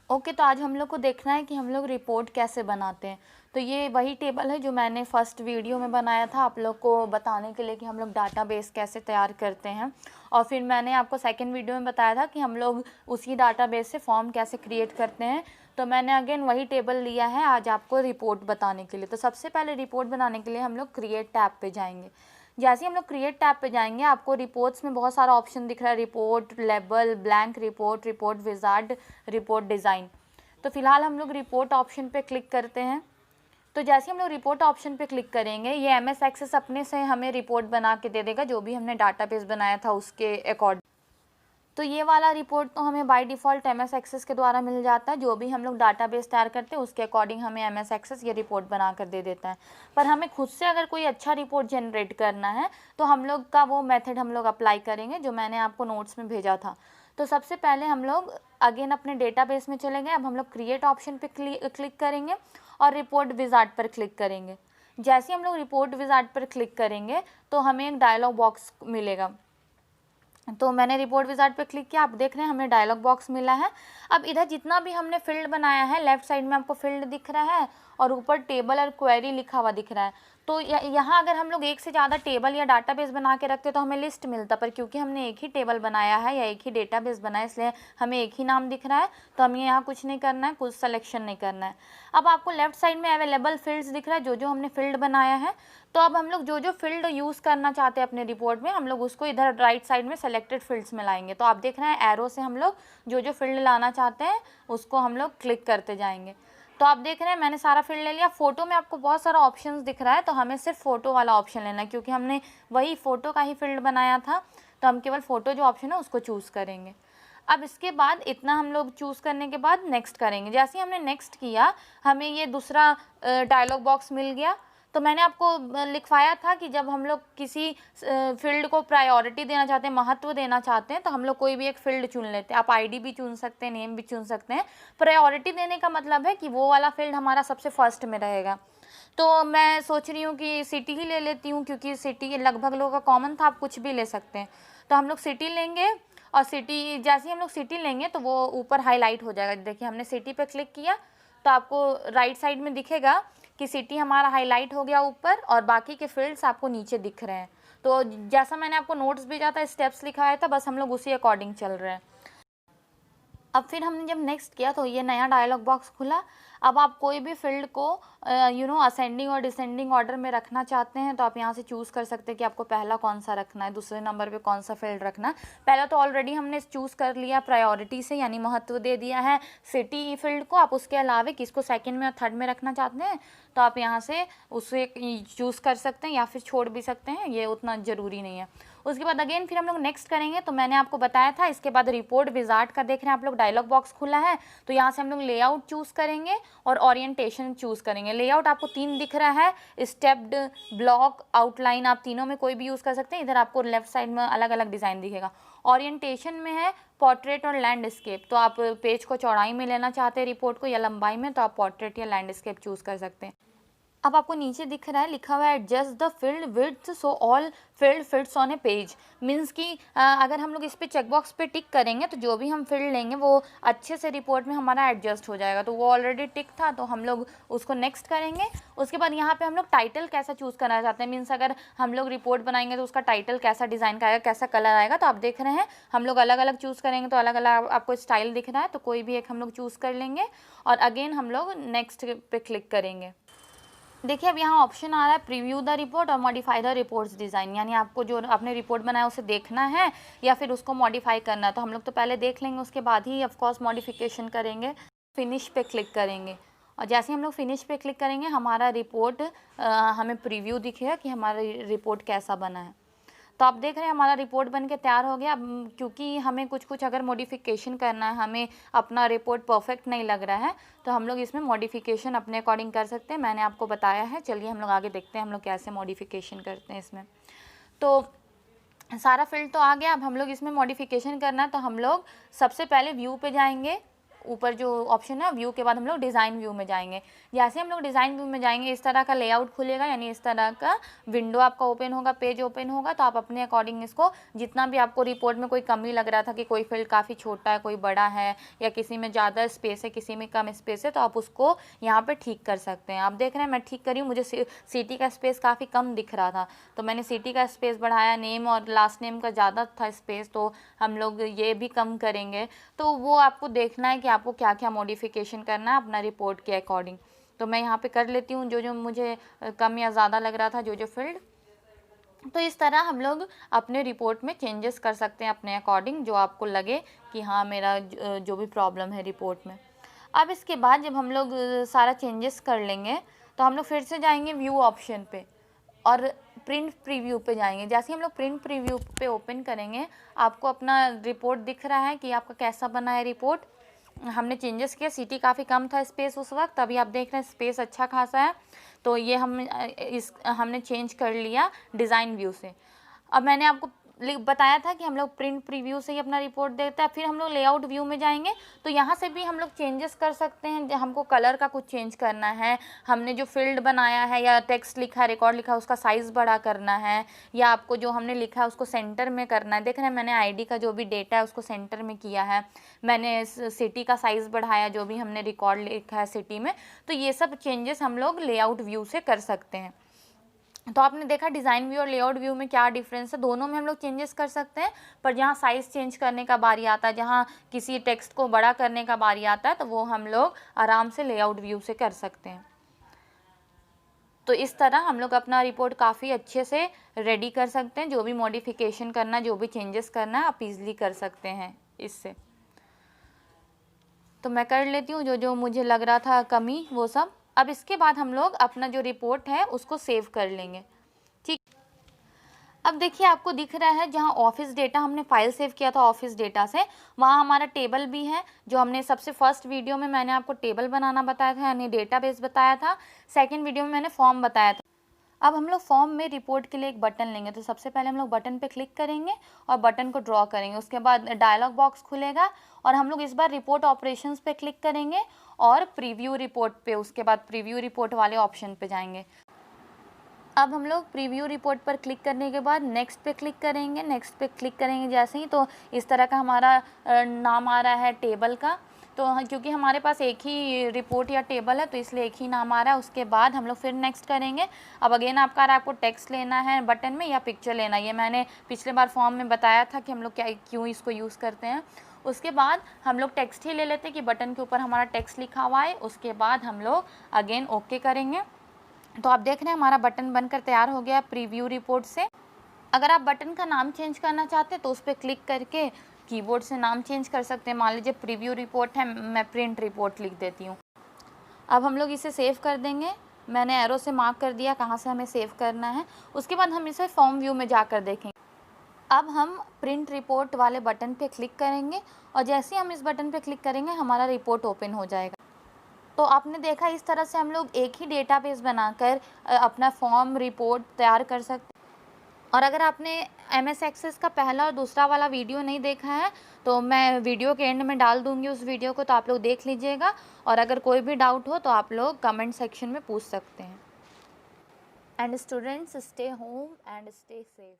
Okay, तो आज हम लोग को देखना है कि हम लोग रिपोर्ट कैसे बनाते हैं। तो ये वही टेबल है जो मैंने फर्स्ट वीडियो में बनाया था आप लोग को बताने के लिए कि हम लोग डाटाबेस कैसे तैयार करते हैं, और फिर मैंने आपको सेकंड वीडियो में बताया था कि हम लोग उसी डाटाबेस से फॉर्म कैसे क्रिएट करते हैं। तो मैंने अगेन वही टेबल लिया है आज आपको रिपोर्ट बताने के लिए। तो सबसे पहले रिपोर्ट बनाने के लिए हम लोग क्रिएट टैब पे जाएंगे। जैसे ही हम लोग क्रिएट टैब पे जाएंगे आपको रिपोर्ट्स में बहुत सारा ऑप्शन दिख रहा है, report label, blank report, report wizard, report design. तो फिलहाल हम लोग रिपोर्ट ऑप्शन पे क्लिक करते हैं। तो जैसे हम लोग रिपोर्ट ऑप्शन पे क्लिक करेंगे ये एमएस एक्सेस अपने से हमें रिपोर्ट बना के दे देगा जो भी हमने डाटाबेस बनाया था उसके अकॉर्डिंग। तो ये वाला रिपोर्ट तो हमें बाय डिफ़ॉल्ट एमएस एक्सेस के द्वारा मिल जाता है, जो भी हम लोग डाटाबेस तैयार करते हैं उसके अकॉर्डिंग हमें एमएस एक्सेस ये रिपोर्ट बना कर दे देता है। पर हमें खुद से अगर कोई अच्छा रिपोर्ट जनरेट करना है तो हम लोग का वो मेथड हम लोग अप्लाई करेंगे जो मैंने आपको नोट्स में भेजा था। तो सबसे पहले हम लोग अगेन अपने डेटाबेस में चले गए। अब हम लोग क्रिएट ऑप्शन पे क्लिक करेंगे और रिपोर्ट विजार्ड पर क्लिक करेंगे। जैसे हम लोग रिपोर्ट विजार्ड पर क्लिक करेंगे तो हमें एक डायलॉग बॉक्स मिलेगा। तो मैंने रिपोर्ट विजार्ड पे क्लिक किया, आप देख रहे हैं हमें डायलॉग बॉक्स मिला है। अब इधर जितना भी हमने फील्ड बनाया है लेफ्ट साइड में आपको फील्ड दिख रहा है और ऊपर टेबल और क्वेरी लिखा हुआ दिख रहा है। तो यहाँ अगर हम लोग एक से ज़्यादा टेबल या डाटाबेस बना के रखते तो हमें लिस्ट मिलता, पर क्योंकि हमने एक ही टेबल बनाया है या एक ही डेटाबेस बनाया इसलिए हमें एक ही नाम दिख रहा है। तो हमें यहाँ कुछ नहीं करना है, कुछ सिलेक्शन नहीं करना है। अब आपको लेफ्ट साइड में अवेलेबल फील्ड्स दिख रहा है जो हमने फील्ड बनाया है। तो अब हम लोग जो फील्ड यूज़ करना चाहते हैं अपने रिपोर्ट में हम लोग उसको इधर राइट साइड में सेलेक्टेड फील्ड्स में लाएंगे। तो आप देख रहे हैं एरो से हम लोग जो फील्ड लाना चाहते हैं उसको हम लोग क्लिक करते जाएंगे। तो आप देख रहे हैं मैंने सारा फील्ड ले लिया। फ़ोटो में आपको बहुत सारा ऑप्शंस दिख रहा है तो हमें सिर्फ फ़ोटो वाला ऑप्शन लेना है क्योंकि हमने वही फ़ोटो का ही फील्ड बनाया था। तो हम केवल फ़ोटो जो ऑप्शन है उसको चूज़ करेंगे। अब इसके बाद इतना हम लोग चूज़ करने के बाद नेक्स्ट करेंगे। जैसे ही हमने नेक्स्ट किया हमें ये दूसरा डायलॉग बॉक्स मिल गया। तो मैंने आपको लिखवाया था कि जब हम लोग किसी फील्ड को प्रायोरिटी देना चाहते हैं, महत्व देना चाहते हैं, तो हम लोग कोई भी एक फील्ड चुन लेते हैं। आप आईडी भी चुन सकते हैं, नेम भी चुन सकते हैं। प्रायोरिटी देने का मतलब है कि वो वाला फील्ड हमारा सबसे फर्स्ट में रहेगा। तो मैं सोच रही हूँ कि सिटी ही ले लेती हूँ क्योंकि सिटी लगभग लोगों का कॉमन था, आप कुछ भी ले सकते हैं। तो हम लोग सिटी लेंगे और सिटी जैसे ही हम लोग सिटी लेंगे तो वो ऊपर हाईलाइट हो जाएगा। देखिए हमने सिटी पे क्लिक किया तो आपको राइट साइड में दिखेगा कि सिटी हमारा हाईलाइट हो गया ऊपर और बाकी के फील्ड्स आपको नीचे दिख रहे हैं। तो जैसा मैंने आपको नोट्स भेजा था, स्टेप्स लिखाया था, बस हम लोग उसी अकॉर्डिंग चल रहे हैं। अब फिर हमने जब नेक्स्ट किया तो ये नया डायलॉग बॉक्स खुला। अब आप कोई भी फील्ड को असेंडिंग और डिसेंडिंग ऑर्डर में रखना चाहते हैं तो आप यहाँ से चूज़ कर सकते हैं कि आपको पहला कौन सा रखना है, दूसरे नंबर पे कौन सा फील्ड रखना है। पहला तो ऑलरेडी हमने चूज़ कर लिया प्रायोरिटी से, यानी महत्व दे दिया है सिटी फील्ड को। आप उसके अलावा किसको सेकेंड में और थर्ड में रखना चाहते हैं तो आप यहाँ से उसे चूज़ कर सकते हैं या फिर छोड़ भी सकते हैं, ये उतना ज़रूरी नहीं है। उसके बाद अगेन फिर हम लोग नेक्स्ट करेंगे। तो मैंने आपको बताया था इसके बाद रिपोर्ट विजार्ड का देख रहे हैं आप लोग डायलॉग बॉक्स खुला है। तो यहाँ से हम लोग लेआउट चूज़ करेंगे और ओरिएंटेशन चूज़ करेंगे। लेआउट आपको 3 दिख रहा है, स्टेप्ड, ब्लॉक, आउटलाइन, आप तीनों में कोई भी यूज़ कर सकते हैं। इधर आपको लेफ्ट साइड में अलग अलग डिज़ाइन दिखेगा। ओरिएंटेशन में है पोर्ट्रेट और लैंडस्केप। तो आप पेज को चौड़ाई में लेना चाहते हैं रिपोर्ट को या लंबाई में तो आप पोर्ट्रेट या लैंडस्केप चूज़ कर सकते हैं। अब आपको नीचे दिख रहा है लिखा हुआ है adjust the field width so all field fits on A page. Means कि अगर हम लोग इस पे चेकबॉक्स पे टिक करेंगे तो जो भी हम फील्ड लेंगे वो अच्छे से रिपोर्ट में हमारा एडजस्ट हो जाएगा। तो वो ऑलरेडी टिक था तो हम लोग उसको नेक्स्ट करेंगे। उसके बाद यहाँ पे हम लोग टाइटल कैसा चूज़ करना चाहते हैं। मीन्स अगर हम लोग रिपोर्ट बनाएंगे तो उसका टाइटल कैसा डिज़ाइन का आएगा, कैसा कलर आएगा। तो आप देख रहे हैं हम लोग अलग अलग चूज़ करेंगे तो अलग अलग आपको स्टाइल दिख रहा है। तो कोई भी एक हम लोग चूज़ कर लेंगे और अगेन हम लोग नेक्स्ट पे क्लिक करेंगे। देखिए अब यहाँ ऑप्शन आ रहा है प्रीव्यू द रिपोर्ट और मॉडिफाई द रिपोर्ट्स डिज़ाइन, यानी आपको जो आपने रिपोर्ट बनाया उसे देखना है या फिर उसको मॉडिफाई करना है। तो हम लोग तो पहले देख लेंगे, उसके बाद ही ऑफकोर्स मॉडिफिकेशन करेंगे। फिनिश पे क्लिक करेंगे और जैसे हम लोग फिनिश पे क्लिक करेंगे हमारा रिपोर्ट हमें प्रीव्यू दिखेगा कि हमारा रिपोर्ट कैसा बना है। तो आप देख रहे हैं हमारा रिपोर्ट बन के तैयार हो गया। अब क्योंकि हमें कुछ अगर मॉडिफिकेशन करना है, हमें अपना रिपोर्ट परफेक्ट नहीं लग रहा है तो हम लोग इसमें मॉडिफिकेशन अपने अकॉर्डिंग कर सकते हैं। मैंने आपको बताया है, चलिए हम लोग आगे देखते हैं हम लोग कैसे मॉडिफिकेशन करते हैं इसमें। तो सारा फील्ड तो आ गया। अब हम लोग इसमें मॉडिफिकेशन करना है तो हम लोग सबसे पहले व्यू पे जाएंगे, ऊपर जो ऑप्शन है व्यू के बाद हम लोग डिज़ाइन व्यू में जाएंगे। जैसे हम लोग डिज़ाइन व्यू में जाएंगे इस तरह का लेआउट खुलेगा, यानी इस तरह का विंडो आपका ओपन होगा, पेज ओपन होगा। तो आप अपने अकॉर्डिंग इसको जितना भी आपको रिपोर्ट में कोई कमी लग रहा था कि कोई फील्ड काफ़ी छोटा है, कोई बड़ा है, या किसी में ज़्यादा स्पेस है, किसी में कम स्पेस है, तो आप उसको यहाँ पे ठीक कर सकते हैं। आप देख रहे हैं मैं ठीक करी हूँ, मुझे सिटी का स्पेस काफ़ी कम दिख रहा था तो मैंने सिटी का स्पेस बढ़ाया, नेम और लास्ट नेम का ज़्यादा था स्पेस तो हम लोग ये भी कम करेंगे। तो वो आपको देखना है कि आपको क्या क्या मॉडिफिकेशन करना है अपना रिपोर्ट के अकॉर्डिंग। तो मैं यहाँ पे कर लेती हूँ जो जो मुझे कम या ज़्यादा लग रहा था, जो जो फील्ड। तो इस तरह हम लोग अपने रिपोर्ट में चेंजेस कर सकते हैं अपने अकॉर्डिंग, जो आपको लगे कि हाँ मेरा जो भी प्रॉब्लम है रिपोर्ट में। अब इसके बाद जब हम लोग सारा चेंजेस कर लेंगे तो हम लोग फिर से जाएंगे व्यू ऑप्शन पे और प्रिंट प्रीव्यू पे जाएंगे। जैसे हम लोग प्रिंट प्रीव्यू पे ओपन करेंगे आपको अपना रिपोर्ट दिख रहा है कि आपका कैसा बना है रिपोर्ट। हमने चेंजेस किया, सिटी काफ़ी कम था स्पेस उस वक्त, अभी आप देख रहे हैं स्पेस अच्छा खासा है। तो ये हमने चेंज कर लिया डिज़ाइन व्यू से। अब मैंने आपको बताया था कि हम लोग प्रिंट प्रीव्यू से ही अपना रिपोर्ट देते हैं। फिर हम लोग लेआउट व्यू में जाएंगे तो यहाँ से भी हम लोग चेंजेस कर सकते हैं। हमको कलर का कुछ चेंज करना है, हमने जो फील्ड बनाया है या टेक्स्ट लिखा है, रिकॉर्ड लिखा है, उसका साइज़ बड़ा करना है, या आपको जो हमने लिखा है उसको सेंटर में करना है। देख रहे हैं मैंने आईडी का जो भी डेटा है उसको सेंटर में किया है, मैंने सिटी का साइज़ बढ़ाया जो भी हमने रिकॉर्ड लिखा है सिटी में। तो ये सब चेंजेस हम लोग लेआउट व्यू से कर सकते हैं। तो आपने देखा डिज़ाइन व्यू और लेआउट व्यू में क्या डिफरेंस है, दोनों में हम लोग चेंजेस कर सकते हैं। पर जहाँ साइज़ चेंज करने का बारी आता है, जहाँ किसी टेक्स्ट को बड़ा करने का बारी आता है, तो वो हम लोग आराम से लेआउट व्यू से कर सकते हैं। तो इस तरह हम लोग अपना रिपोर्ट काफ़ी अच्छे से रेडी कर सकते हैं। जो भी मॉडिफिकेशन करना, जो भी चेंजेस करना है आप ईज़िली कर सकते हैं इससे। तो मैं कर लेती हूँ जो जो मुझे लग रहा था कमी वो सब। अब इसके बाद हम लोग अपना जो रिपोर्ट है उसको सेव कर लेंगे। ठीक, अब देखिए आपको दिख रहा है जहाँ ऑफिस डेटा हमने फाइल सेव किया था ऑफिस डेटा से, वहाँ हमारा टेबल भी है। जो हमने सबसे फर्स्ट वीडियो में मैंने आपको टेबल बनाना बताया था, यानी डेटाबेस बताया था। सेकंड वीडियो में मैंने फॉर्म बताया था। अब हम लोग फॉर्म में रिपोर्ट के लिए एक बटन लेंगे। तो सबसे पहले हम लोग बटन पे क्लिक करेंगे और बटन को ड्रॉ करेंगे। उसके बाद डायलॉग बॉक्स खुलेगा और हम लोग इस बार रिपोर्ट ऑपरेशंस पे क्लिक करेंगे और प्रीव्यू रिपोर्ट पे, उसके बाद प्रीव्यू रिपोर्ट वाले ऑप्शन पे जाएंगे। अब हम लोग प्रीव्यू रिपोर्ट पर क्लिक करने के बाद नेक्स्ट पे क्लिक करेंगे। नेक्स्ट पे क्लिक करेंगे जैसे ही तो इस तरह का हमारा नाम आ रहा है टेबल का। तो क्योंकि हमारे पास एक ही रिपोर्ट या टेबल है तो इसलिए एक ही नाम आ रहा है। उसके बाद हम लोग फिर नेक्स्ट करेंगे। अब अगेन आपको टेक्स्ट लेना है बटन में या पिक्चर लेना है, ये मैंने पिछले बार फॉर्म में बताया था कि हम लोग क्यों इसको यूज़ करते हैं। उसके बाद हम लोग टेक्स्ट ही ले लेते हैं कि बटन के ऊपर हमारा टेक्स्ट लिखा हुआ है। उसके बाद हम लोग अगेन ओके करेंगे। तो आप देख रहे हैं हमारा बटन बनकर तैयार हो गया प्रीव्यू रिपोर्ट से। अगर आप बटन का नाम चेंज करना चाहते हैं तो उस पर क्लिक करके कीबोर्ड से नाम चेंज कर सकते हैं। मान लीजिए प्रीव्यू रिपोर्ट है, मैं प्रिंट रिपोर्ट लिख देती हूँ। अब हम लोग इसे सेव कर देंगे। मैंने एरो से मार्क कर दिया कहाँ से हमें सेव करना है। उसके बाद हम इसे फॉर्म व्यू में जाकर देखेंगे। अब हम प्रिंट रिपोर्ट वाले बटन पे क्लिक करेंगे और जैसे ही हम इस बटन पे क्लिक करेंगे हमारा रिपोर्ट ओपन हो जाएगा। तो आपने देखा इस तरह से हम लोग एक ही डेटाबेस बनाकर अपना फॉर्म रिपोर्ट तैयार कर सकते हैं। और अगर आपने MS एक्सेस का पहला और दूसरा वाला वीडियो नहीं देखा है तो मैं वीडियो के एंड में डाल दूंगी उस वीडियो को, तो आप लोग देख लीजिएगा। और अगर कोई भी डाउट हो तो आप लोग कमेंट सेक्शन में पूछ सकते हैं। And students, stay home and stay safe.